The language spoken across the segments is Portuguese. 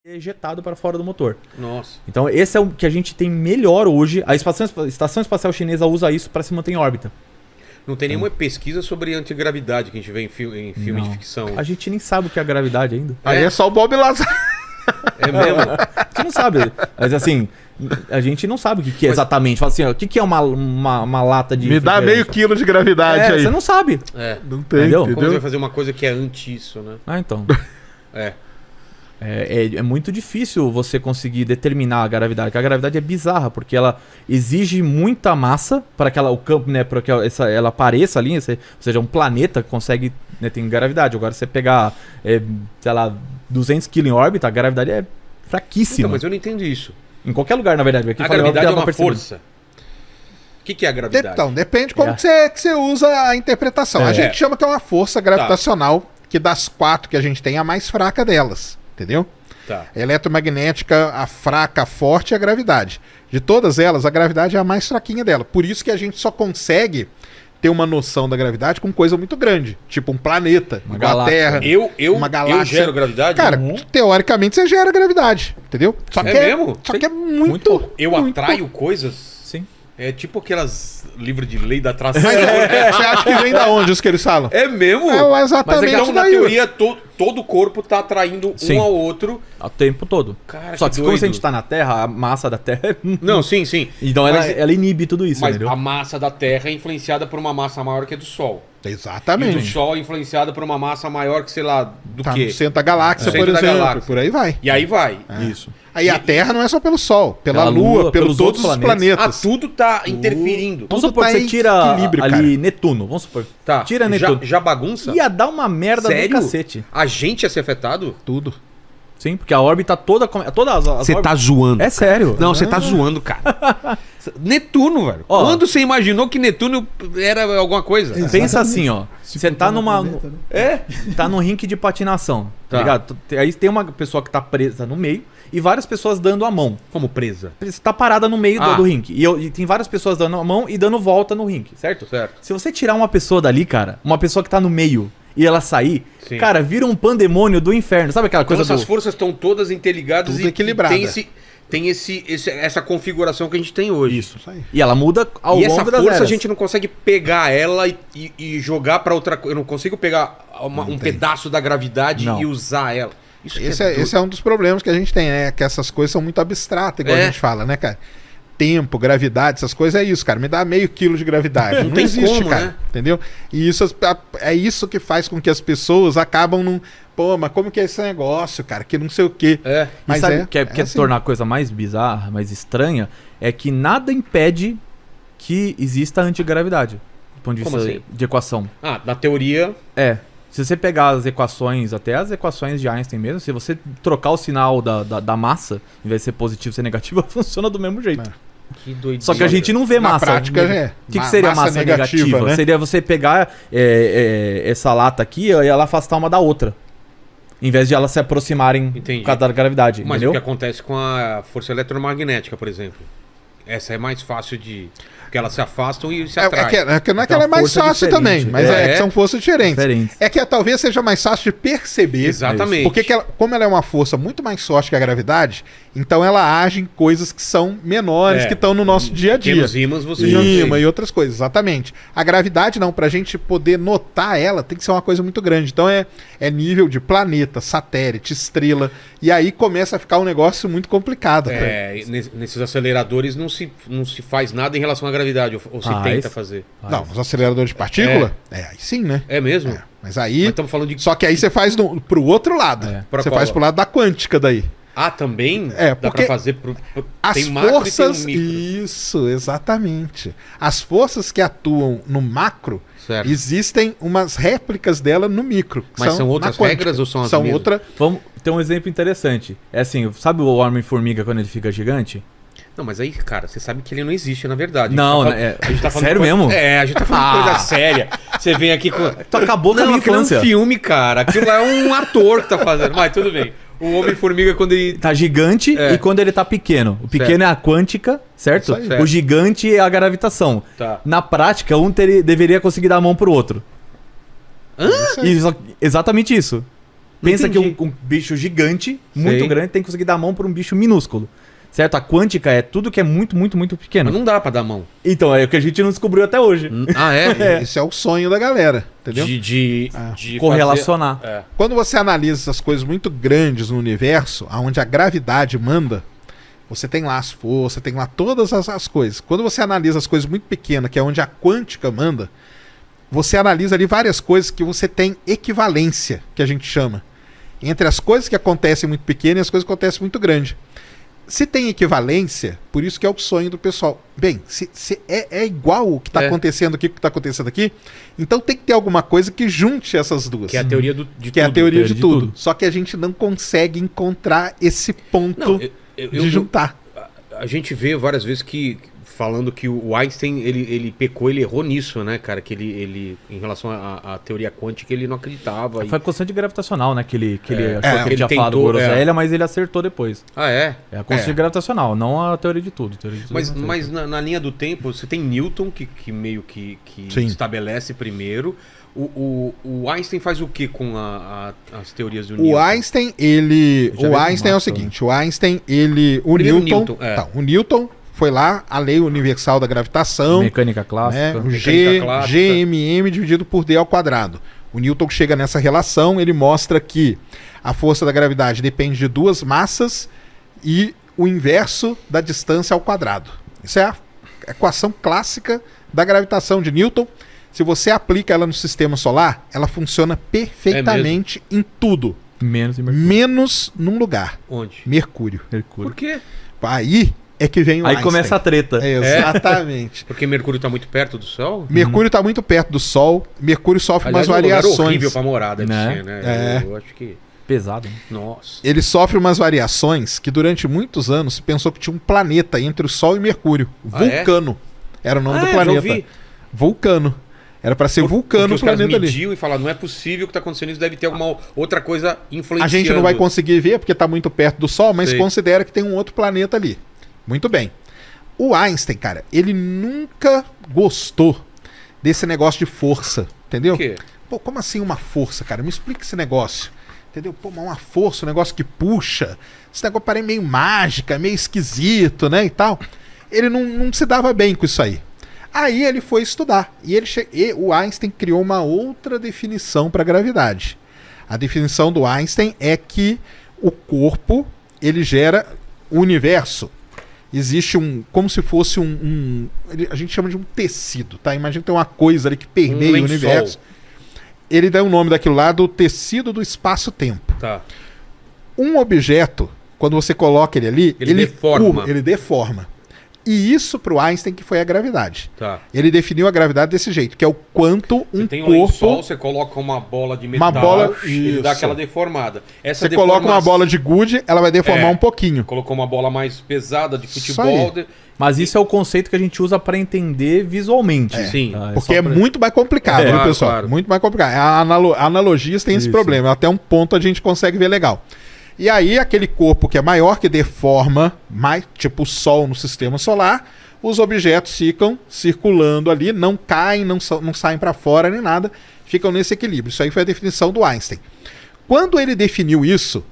ejetado para fora do motor. Nossa. Então esse é o que a gente tem melhor hoje. A Estação Espacial Chinesa usa isso para se manter em órbita. Não tem nenhuma pesquisa sobre antigravidade que a gente vê em filme de ficção. A gente nem sabe o que é a gravidade ainda. Aí é só o Bob Lazar. É mesmo? A gente não sabe. Mas assim, a gente não sabe o que é exatamente. Fala assim, ó, o que é uma lata de... Me dá meio quilo de gravidade aí. Você não sabe. É. Não tem, Entendeu? Como você vai entendeu? fazer uma coisa que é anti isso, né? Ah, então. É. É muito difícil você conseguir determinar a gravidade, porque a gravidade é bizarra, porque ela exige muita massa para que o campo, né, para que ela apareça ali, ou seja, um planeta consegue, né, tem gravidade. Agora você pegar, sei lá, 200 kg em órbita, a gravidade é fraquíssima. Então, mas eu não entendo isso. Em qualquer lugar, na verdade. Aqui A eu falei, gravidade é dá pra uma perceber. força. O que é a gravidade? Então, depende como que você usa a interpretação. A gente chama que é uma força gravitacional, que das 4 que a gente tem, é a mais fraca delas. Entendeu? Tá. A eletromagnética, a fraca, a forte é a gravidade. De todas elas, a gravidade é a mais fraquinha dela. Por isso que a gente só consegue ter uma noção da gravidade com coisa muito grande. Tipo um planeta, Uma igual a galáxia. Terra. Eu uma galáxia. gero gravidade? Cara, teoricamente você gera gravidade. Entendeu? Só É que mesmo? Só que é muito. Eu muito. atraio coisas? Sim. É tipo aquelas livros de lei da atração. Mas você acha que vem da onde os que eles falam? É mesmo? É exatamente Então, na daí. teoria, todo o corpo tá atraindo Sim. um ao outro. O tempo todo. Cara, Só que que como a doido. gente tá na Terra, a massa da Terra é... Não, sim, sim. Então Mas- ela inibe tudo isso, Mas entendeu? a massa da Terra é influenciada por uma massa maior que a do Sol. E do Exatamente. Sol é influenciada por uma massa maior que, sei lá, do Tá quê? no centro da galáxia, No por centro da exemplo. galáxia. Por aí vai. E aí vai. Isso. Aí a Terra não é só pelo Sol, pela Pela Lua, Lua, pelos pelos todos outros os planetas. Ah, tudo tá interferindo. Vamos Tudo supor tá que você em tira equilíbrio, ali cara. Netuno. Vamos supor. Tá. Tira Netuno. Já bagunça? Ia dar uma merda Sério? do cacete. A gente ia ser afetado? Tudo. Sim, porque a órbita toda... Todas as Você tá órbitas... zoando. É sério. Não, você tá zoando, cara. Netuno, velho. Ó. Quando você imaginou que Netuno era alguma coisa? Pensa assim, ó. Você tá numa... planeta, né? É? Tá num rink de patinação, tá Tá. ligado? Aí tem uma pessoa que tá presa no meio e várias pessoas dando a mão. Como presa. Você tá parada no meio Ah. do rink. E tem várias pessoas dando a mão e dando volta no rink, certo? Certo. Se você tirar uma pessoa dali, cara, uma pessoa que tá no meio e ela sair, Sim. cara, vira um pandemônio do inferno. Sabe aquela Então coisa essas do... forças estão todas interligadas Tudo e equilibrada. tem essa configuração que a gente tem hoje. Isso. Isso aí. E ela muda ao E longo essa das força eras. a gente não consegue pegar ela e jogar pra outra coisa. Eu não consigo pegar um pedaço da gravidade Não. e usar ela. Isso que Esse é um dos problemas que a gente tem, né? Que essas coisas são muito abstratas, igual É. a gente fala, né, cara? Tempo, gravidade, essas coisas é isso, cara. Me dá meio quilo de gravidade. Não, tem existe, como, cara. né? Entendeu? E isso é isso que faz com que as pessoas acabam num. Pô, mas como que é esse negócio, cara? Que não sei o quê. É. E Mas sabe, quer assim. tornar a coisa mais bizarra, mais estranha, é que nada impede que exista antigravidade. Do ponto de Como vista assim? de equação. Ah, na teoria. Se você pegar as equações, até as equações de Einstein mesmo, se você trocar o sinal da massa, em vez de ser positivo ser negativo, funciona do mesmo jeito. Que doideira. Só que a gente não vê Na massa. prática, já é. O que seria massa negativa? né? Seria você pegar essa lata aqui e ela afastar uma da outra. Em vez de elas se aproximarem Entendi. por causa da gravidade. Mas entendeu? o que acontece com a força eletromagnética, por exemplo? Essa é mais fácil de... Porque elas se afastam e se atraem. Não é que ela é mais força fácil diferente. também, mas É. que são forças diferentes. Diferentes. É que talvez seja mais fácil de perceber. Exatamente. Porque como ela é uma força muito mais forte que a gravidade, então ela age em coisas que são menores, É. que estão no nosso dia a dia. Pequenos ímãs você já Imã vê. e outras coisas, exatamente. A gravidade não, pra gente poder notar ela, tem que ser uma coisa muito grande. Então é nível de planeta, satélite, estrela, e aí começa a ficar um negócio muito complicado. cara. É, nesses aceleradores não se faz nada em relação à gravidade, ou se Faz. tenta fazer. Não, os aceleradores de partícula? Aí sim, né? É mesmo? É, mas aí... Mas estamos falando de... Só que aí você faz pro outro lado. Pra Você qual faz lado? pro lado da quântica daí. Ah, também? É, Dá porque pra fazer As tem macro forças... e tem um micro. Isso, exatamente. As forças que atuam no macro, Certo. existem umas réplicas dela no micro. que Mas são na outras quântica. regras ou são as São mesmas? outra... Vamos ter um exemplo interessante. É assim, sabe o Homem-Formiga quando ele fica gigante? Não, mas aí, cara, você sabe que ele não existe, na verdade. Não, a gente tá falando sério de coisa- mesmo? É, a gente tá falando de coisa séria. Você vem aqui com... Tu acabou com a Não, minha aquilo é um infância. filme, cara. Aquilo é um ator que tá fazendo. Mas tudo bem. O Homem-Formiga, quando ele... Tá gigante É. e quando ele tá pequeno. O pequeno é a quântica, certo? Isso aí. O gigante é a gravitação. Tá. Na prática, deveria conseguir dar a mão pro outro. Hã? Isso aí. Exatamente isso. Pensa que entendi. um bicho gigante, muito Sei. grande, tem que conseguir dar a mão pra um bicho minúsculo. Certo? A quântica é tudo que é muito, muito, muito pequeno. Mas não dá pra dar mão. Então, é o que a gente não descobriu até hoje. Ah, é? Esse é o sonho da galera, entendeu? De Correlacionar. fazer- É. Quando você analisa essas coisas muito grandes no universo, onde a gravidade manda, você tem lá as forças, tem lá todas as coisas. Quando você analisa as coisas muito pequenas, que é onde a quântica manda, você analisa ali várias coisas que você tem equivalência, que a gente chama, entre as coisas que acontecem muito pequenas e as coisas que acontecem muito grandes. Se tem equivalência, por isso que é o sonho do pessoal. Bem, se é igual o que está acontecendo aqui com o que está acontecendo aqui, então tem que ter alguma coisa que junte essas duas. Que é a teoria de Que é a tudo. teoria de de tudo. tudo. Só que a gente não consegue encontrar esse ponto Não, de juntar. A gente vê várias vezes que falando que o Einstein ele pecou, ele errou nisso, né, cara? Que ele em relação à teoria quântica, ele não acreditava. Foi a constante gravitacional, né? Que ele É, tinha ele falado tentou, groselha, mas ele acertou depois. Ah, é? É a constante gravitacional, não a teoria de tudo. Teoria de tudo não Mas tem. na linha do tempo, você tem Newton, que meio que Sim. estabelece primeiro. O Einstein faz o que com as teorias do O Newton? Einstein, ele. Já O veio Einstein é o com seguinte: o Einstein, ele. O Primeiro Newton. Newton, é. Tá, o Newton foi lá, a lei universal da gravitação. Mecânica Né, clássica. o Mecânica clássica. GMM dividido por D ao quadrado. O Newton chega nessa relação, ele mostra que a força da gravidade depende de duas massas e o inverso da distância ao quadrado. Isso é a equação clássica da gravitação de Newton. Se você aplica ela no sistema solar, ela funciona perfeitamente em tudo, Menos e Mercúrio. menos num lugar, Onde? Mercúrio. Por quê? Aí é que vem o Aí Einstein. começa a treta. É, exatamente. Porque Mercúrio está muito perto do Sol? Mercúrio está muito perto do Sol, Mercúrio sofre Aliás, umas um lugar variações. horrível pra morar, deve Né? ser, né? É. Eu acho que... Pesado. Né? Nossa. Ele sofre umas variações que durante muitos anos se pensou que tinha um planeta entre o Sol e Mercúrio. Ah, é? Vulcano. Era o nome do já planeta. ouvi. Vulcano. Era para ser Vulcano Porque o os caras planeta ali. mediam e falaram, não é possível que tá acontecendo isso, deve ter alguma outra coisa influenciando. A gente não vai conseguir ver porque está muito perto do Sol, mas Sei. considera que tem um outro planeta ali. Muito bem. O Einstein, cara, ele nunca gostou desse negócio de força, entendeu? O quê? Pô, como assim uma força, cara? Me explica esse negócio. Entendeu? Pô, mas uma força, um negócio que puxa. Esse negócio parece meio mágica, meio esquisito, né? E tal. Ele não se dava bem com isso aí. Aí ele foi estudar. E o Einstein criou uma outra definição para a gravidade. A definição do Einstein é que o corpo, ele gera o universo. Existe como se fosse a gente chama de um tecido, tá? Imagina que tem uma coisa ali que permeia o lençol. universo. Ele dá o nome daquilo lá do tecido do espaço-tempo. Tá. Um objeto, quando você coloca ele ali, Ele deforma. ele deforma. E isso pro Einstein que foi a gravidade. Tá. Ele definiu a gravidade desse jeito, que é o quanto Você um tem um corpo... lençol, você coloca uma bola de metal, bola- ele dá isso. aquela deformada. Essa Você coloca uma bola de gude, ela vai deformar um pouquinho. Colocou uma bola mais pesada de Isso futebol. aí. Mas isso é o conceito que a gente usa pra entender visualmente. Sim. Ah, Porque só é pra- muito mais complicado, viu, claro, pessoal? claro. Muito mais complicado. Analogias têm esse Isso. problema. Até um ponto a gente consegue ver legal. E aí, aquele corpo que é maior, que deforma, mais, tipo o Sol no sistema solar, os objetos ficam circulando ali, não caem, não saem para fora nem nada, ficam nesse equilíbrio. Isso aí foi a definição do Einstein. Quando ele definiu isso,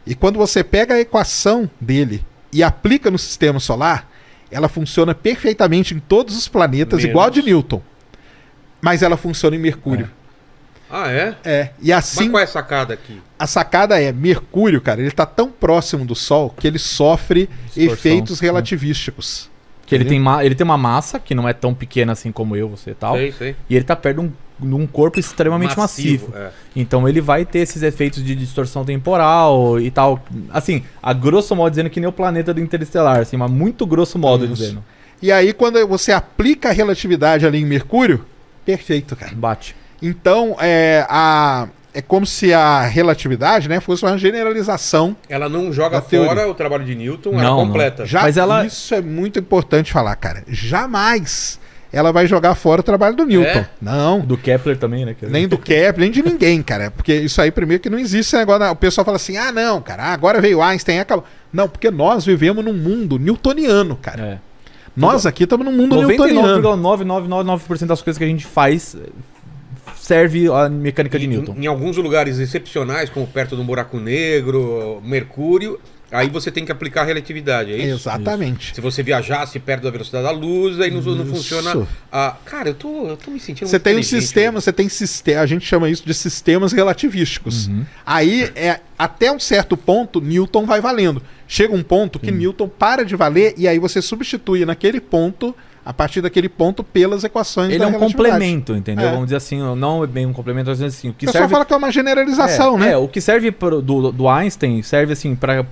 e quando você pega a equação dele e aplica no sistema solar, ela funciona perfeitamente em todos os planetas, Menos. igual a de Newton. Mas ela funciona em Mercúrio. Ah, é? É. E assim, Mas qual é a sacada aqui? a sacada é, Mercúrio, cara, ele tá tão próximo do Sol que ele sofre Distorção, efeitos né? relativísticos. Que ele tem uma massa que não é tão pequena assim como eu, você e tal. Sei. E ele tá perto de um corpo extremamente massivo. É. Então ele vai ter esses efeitos de distorção temporal e tal. Assim, a grosso modo dizendo que nem o planeta do Interestelar, assim, mas muito grosso modo Isso. dizendo. E aí, quando você aplica a relatividade ali em Mercúrio, perfeito, cara. Bate. Então, é como se a relatividade, né, fosse uma generalização. Ela não joga Da teoria. fora o trabalho de Newton, Não, ela não. completa. Mas ela- Isso é muito importante falar, cara. Jamais ela vai jogar fora o trabalho do Newton. É? Não. Do Kepler também, né? quer dizer. Nem do Kepler, nem de ninguém, cara. Porque isso aí, primeiro, que não existe esse negócio. O pessoal fala assim: ah, não, cara, agora veio Einstein, acabou. Não, porque nós vivemos num mundo newtoniano, cara. É. Nós aqui estamos num mundo newtoniano. 99,9999% das coisas que a gente faz serve a mecânica de Newton. Em alguns lugares excepcionais, como perto de um buraco negro, Mercúrio, aí você tem que aplicar a relatividade, é isso? Exatamente. Se você viajasse perto da velocidade da luz, aí não funciona. Isso. Cara, eu tô me sentindo Você muito tem um inteligente, sistema, você tem sistema, a gente chama isso de sistemas relativísticos. Aí, até um certo ponto, Newton vai valendo. Chega um ponto que Newton para de valer e aí você substitui naquele ponto, a partir daquele ponto, pelas equações Ele da é um relatividade. complemento, entendeu? É. Vamos dizer assim, não é bem um complemento, mas assim, o que O pessoal serve... fala que é uma generalização, né? o que serve do Einstein serve assim para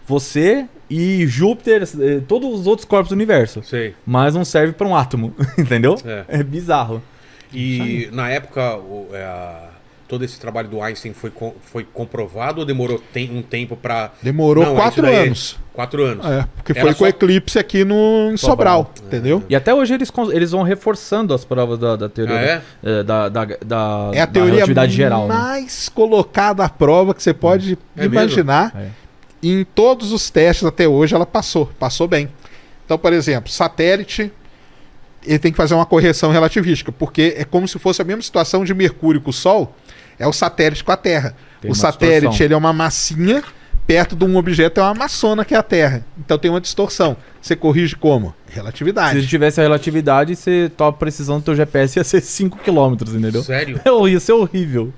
você e Júpiter, todos os outros corpos do universo. Sei. Mas não serve para um átomo, entendeu? É. É bizarro. E na época, todo esse trabalho do Einstein foi comprovado ou demorou um tempo para... Demorou Não, 4 isso daí é anos. 4 anos. Porque Era foi com só- o eclipse aqui em Sobral, entendeu? E até hoje eles vão reforçando as provas da teoria da É a teoria relatividade geral. Né? mais colocada à prova que você pode É imaginar. É. E em todos os testes até hoje ela passou bem. Então, por exemplo, satélite, ele tem que fazer uma correção relativística, porque é como se fosse a mesma situação de Mercúrio com o Sol, é o satélite com a Terra. Tem O uma satélite distorção. ele é uma massinha, perto de um objeto é uma maçona que é a Terra. Então tem uma distorção. Você corrige como? Relatividade. Se tivesse a relatividade, você tava precisando do teu GPS ia ser 5 km, entendeu? Sério? Ia ser horrível.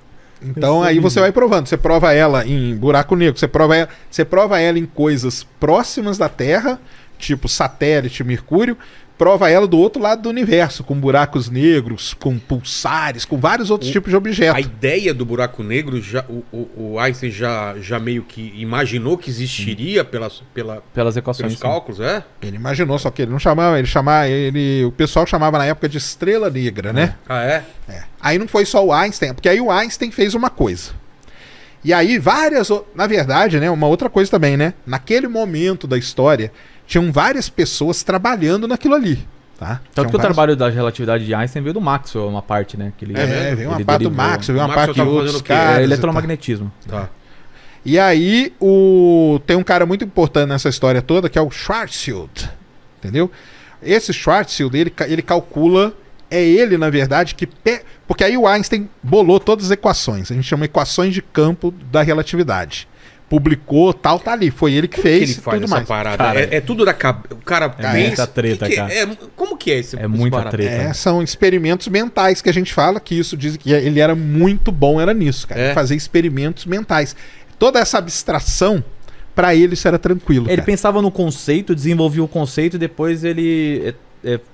Então aí você vai provando. Você prova ela em buraco negro, você prova ela em coisas próximas da Terra, tipo satélite, Mercúrio, prova ela do outro lado do universo, com buracos negros, com pulsares, com vários outros tipos de A objetos. ideia do buraco negro, o Einstein já meio que imaginou que existiria Pelas pelos equações. sim. cálculos, é? Ele imaginou, só que ele não chamava, o pessoal chamava na época de estrela negra, né? Ah, é? Aí não foi só o Einstein, porque aí o Einstein fez uma coisa. E aí na verdade, né, uma outra coisa também, né? Naquele momento da história, tinham várias pessoas trabalhando naquilo ali, tá? Tanto que o trabalho da relatividade de Einstein veio do Maxwell, uma parte, né? Que ele, veio uma ele parte do derivou. Maxwell, veio uma O parte Maxwell de tava outros fazendo o quê? caras. e Eletromagnetismo. Tá. E aí, tem um cara muito importante nessa história toda, que é o Schwarzschild, entendeu? Esse Schwarzschild, ele calcula, é ele, na verdade, porque aí o Einstein bolou todas as equações, a gente chama equações de campo da relatividade. Publicou, tá ali, foi ele que Como fez que ele faz tudo essa mais. parada? Cara, É tudo da cabeça. O cara é muita treta, que cara. como que é esse É muita parada? treta. São experimentos mentais que a gente fala, que isso diz que ele era muito bom, era nisso, cara. É. Fazer experimentos mentais. Toda essa abstração, pra ele isso era tranquilo. Ele cara. pensava no conceito, desenvolvia o conceito e depois ele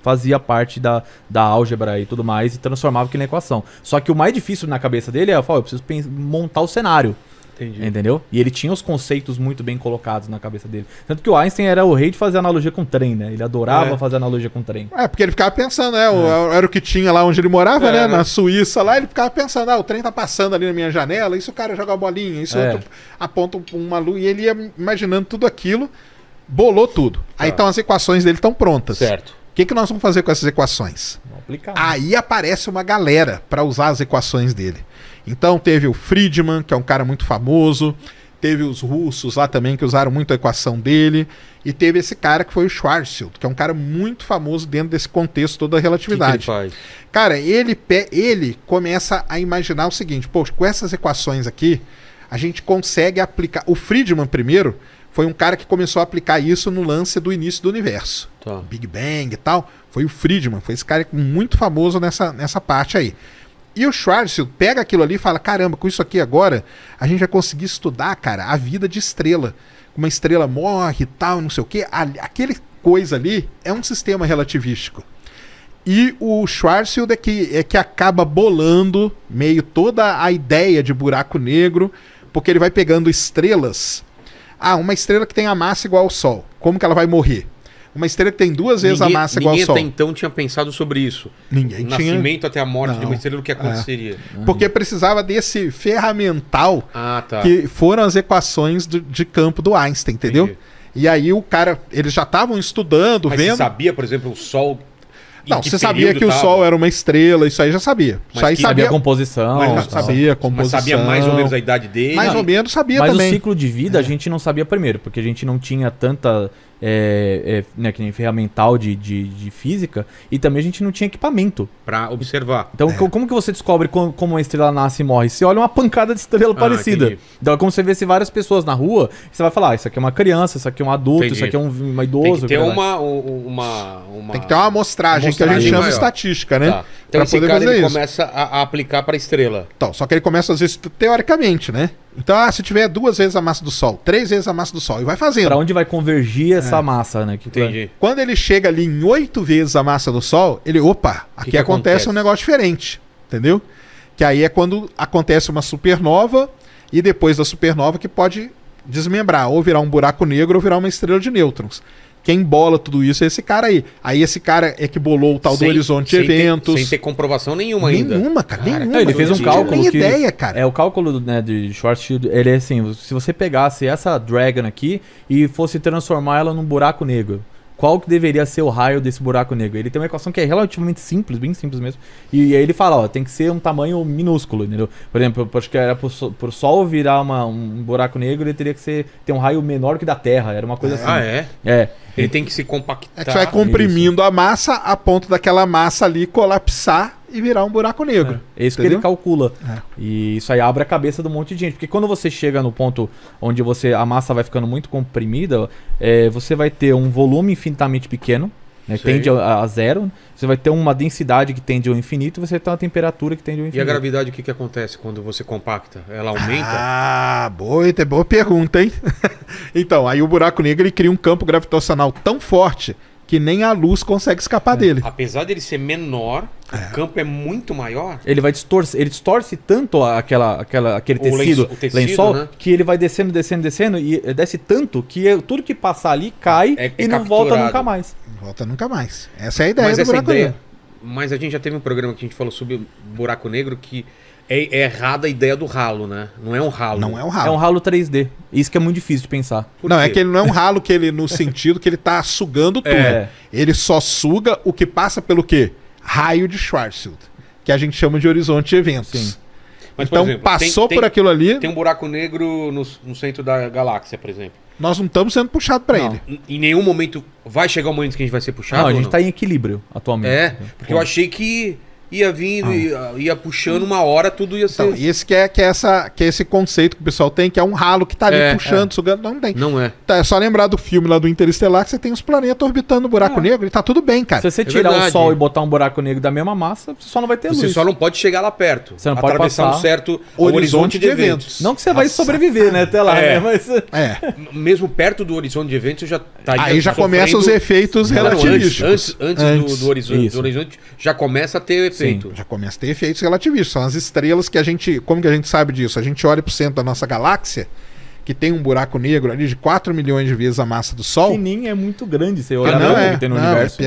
fazia parte da álgebra e tudo mais e transformava aquilo em equação. Só que o mais difícil na cabeça dele é, eu preciso montar o cenário. Entendi. Entendeu? E ele tinha os conceitos muito bem colocados na cabeça dele. Tanto que o Einstein era o rei de fazer analogia com trem, né? Ele adorava fazer analogia com trem. Porque ele ficava pensando, né? Era o que tinha lá onde ele morava, né? né? Na Suíça lá, ele ficava pensando, o trem tá passando ali na minha janela, isso o cara joga a bolinha, isso outro aponta uma luz, e ele ia imaginando tudo aquilo, bolou tudo. Aí então as equações dele estão prontas. Certo. O que nós vamos fazer com essas equações? Vamos aplicar. Aí aparece uma galera para usar as equações dele. Então teve o Friedman, que é um cara muito famoso, teve os russos lá também que usaram muito a equação dele, e teve esse cara que foi o Schwarzschild, que é um cara muito famoso dentro desse contexto todo da O que relatividade. ele faz? Cara, ele começa a imaginar o seguinte, poxa, com essas equações aqui, a gente consegue aplicar... O Friedman, primeiro, foi um cara que começou a aplicar isso no lance do início do universo. Tá. Big Bang e tal. Foi o Friedman, foi esse cara muito famoso nessa parte aí. E o Schwarzschild pega aquilo ali e fala, caramba, com isso aqui agora, a gente vai conseguir estudar, cara, a vida de estrela. Uma estrela morre e tal, não sei o quê. Aquele coisa ali é um sistema relativístico. E o Schwarzschild é que acaba bolando meio toda a ideia de buraco negro, porque ele vai pegando estrelas. Uma estrela que tem a massa igual ao Sol. Como que ela vai morrer? Uma estrela que tem 2 vezes a massa igual ao Sol. Ninguém até então tinha pensado sobre isso. Ninguém O tinha. nascimento até a morte de Não. uma estrela, o que aconteceria? Porque precisava desse ferramental Ah, tá. que foram as equações de campo do Einstein, entendeu? Entendi. E aí eles já estavam estudando, Mas você vendo. sabia, por exemplo, o Sol Em Não, que você sabia período que o tava? Sol era uma estrela, isso aí já sabia. Mas Isso aí que Sabia sabia, a composição. Mas tal. sabia a Mas composição. sabia mais ou menos a idade dele. Mais ou menos sabia Mas também. o ciclo de vida a gente não sabia primeiro, porque a gente não tinha tanta né, que nem ferramental de física, e também a gente não tinha equipamento. Pra observar. Então, como que você descobre como uma estrela nasce e morre? Você olha uma pancada de estrela parecida. Entendi. Então, é como você vê se várias pessoas na rua, você vai falar, isso aqui é uma criança, isso aqui é um adulto, Entendi. isso aqui é um idoso. Tem que ter por aí. uma... Tem que ter uma amostragem que a gente amostragem chama maior. estatística, né? Tá. Então Pra esse poder cara fazer ele isso. começa a aplicar pra estrela. Então, só que ele começa às vezes teoricamente, né? Então, se tiver 2 vezes a massa do Sol, 3 vezes a massa do Sol, e vai fazendo. Pra onde vai convergir É. essa massa, né? Entendi. Quando ele chega ali em 8 vezes a massa do Sol, ele, opa, aqui que acontece um acontece? negócio diferente, entendeu? Que aí é quando acontece uma supernova, e depois da supernova que pode desmembrar, ou virar um buraco negro ou virar uma estrela de nêutrons. Quem bola tudo isso é esse cara aí. Aí esse cara é que bolou o tal do horizonte de eventos. Sem ter comprovação nenhuma ainda. Nenhuma, cara, nenhuma. Não, ele fez um Não tinha cálculo nem que... ideia, cara. É, o cálculo, né, de Schwarzschild, ele é assim, se você pegasse essa Dragon aqui e fosse transformar ela num buraco negro, qual que deveria ser o raio desse buraco negro? Ele tem uma equação que é relativamente simples, bem simples mesmo, e aí ele fala, ó, tem que ser um tamanho minúsculo, entendeu? Por exemplo, acho que era pro Sol virar um buraco negro, ele teria que ter um raio menor que da Terra, era uma coisa assim. Ah, é? É. Ele tem que se compactar. É que você vai comprimindo a massa a ponto daquela massa ali colapsar e virar um buraco negro. É isso que Entendeu? ele calcula. É. E isso aí abre a cabeça de um monte de gente. Porque quando você chega no ponto onde a massa vai ficando muito comprimida, você vai ter um volume infinitamente pequeno, né, que Sei. tende a zero. Você vai ter uma densidade que tende ao infinito e você vai ter uma temperatura que tende ao E a infinito. gravidade, o que acontece quando você compacta? Ela aumenta? Ah, boa pergunta, hein? Então, aí o buraco negro ele cria um campo gravitacional tão forte que nem a luz consegue escapar dele. Apesar dele ser menor, o campo é muito maior. Ele vai distorcer, ele distorce tanto aquele O tecido, o tecido, lençol, né? que ele vai descendo e desce tanto que tudo que passar ali cai É e não volta capturado. nunca mais. Não volta nunca mais. Essa é a ideia Mas do essa buraco ideia. negro. Mas a gente já teve um programa que a gente falou sobre buraco negro que é errada a ideia do ralo, né? Não é um ralo. Não é um É um ralo. ralo 3D. Isso que é muito difícil de pensar. Por Não, quê? é que ele não é um ralo que ele no sentido que ele tá sugando tudo. É. Ele só suga o que passa pelo quê? Raio de Schwarzschild, que a gente chama de horizonte de eventos. Sim. Mas, por Então exemplo, passou tem- por aquilo ali, Tem um buraco negro no centro da galáxia, por exemplo. nós não estamos sendo puxados para Não. ele. Em nenhum momento vai chegar um momento que a gente vai ser puxado? Não, a ou gente não? tá em equilíbrio atualmente. É, porque eu achei que ia vindo, ia puxando uma hora, tudo ia ser. Então, e esse que é esse conceito que o pessoal tem, que é um ralo que tá ali É, puxando, sugando. Não tem. Não é. Tá, é só lembrar do filme lá do Interestelar que você tem os planetas orbitando o buraco negro e tá tudo bem, cara. Se você tirar verdade. o Sol e botar um buraco negro da mesma massa, você só não vai ter Você luz. só não pode chegar lá perto. Você não pode atravessar passar um certo horizonte de eventos. Não que você vai sobreviver, né, até lá, É. né? Mas... É. Mesmo perto do horizonte de eventos, já tá Aí já sofrendo- começam os efeitos Não, relativísticos. antes do horizonte, Isso. já começa a ter efeito. Já começa a ter efeitos relativísticos. São as estrelas que a gente. Como que a gente sabe disso? A gente olha pro centro da nossa galáxia, que tem um buraco negro ali de 4 milhões de vezes a massa do Sol. Pequenininho é muito grande, você Ah, olhar não, pra é, que tem no não, universo.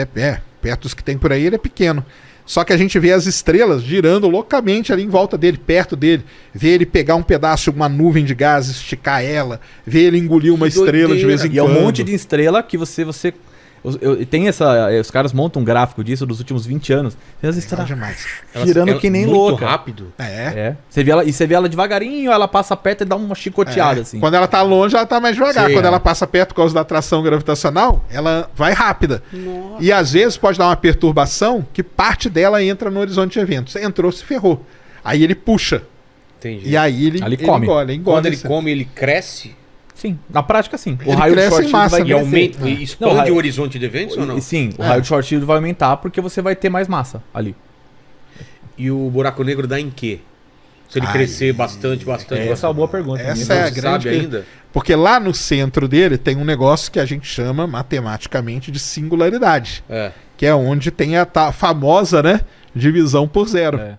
perto dos que tem por aí, ele é pequeno. Só que a gente vê as estrelas girando loucamente ali em volta dele, perto dele. Vê ele pegar um pedaço de uma nuvem de gás, esticar ela. Vê ele engolir uma Que estrela de vez em E é quando. um monte de estrela que você tem os caras montam um gráfico disso dos últimos 20 anos. Tem as Legal estrelas demais. girando que nem muito louca. rápido. É. É. Você vê ela devagarinho, ela passa perto e dá uma chicoteada, assim. Quando ela tá longe, ela tá mais devagar. Sim, Quando é. ela passa perto por causa da atração gravitacional, ela vai rápida. E às vezes pode dar uma perturbação que parte dela entra no horizonte de eventos. Entrou, se ferrou. Aí ele puxa. Entendi. E aí ele come. engole. Quando ele esse- come, ele cresce Sim, na prática sim. Ele cresce em massa, vai e né? crescer. aumenta, e expande raio- o horizonte de eventos ou não? Sim, o raio de Schwarzschild vai aumentar porque você vai ter mais massa ali. E o buraco negro dá em quê? Se ele Ai, crescer bastante. Essa é uma boa pergunta. Essa Não é a se grande sabe que- ainda? Porque lá no centro dele tem um negócio que a gente chama matematicamente de singularidade. É. Que é onde tem a famosa, né, divisão por zero. É.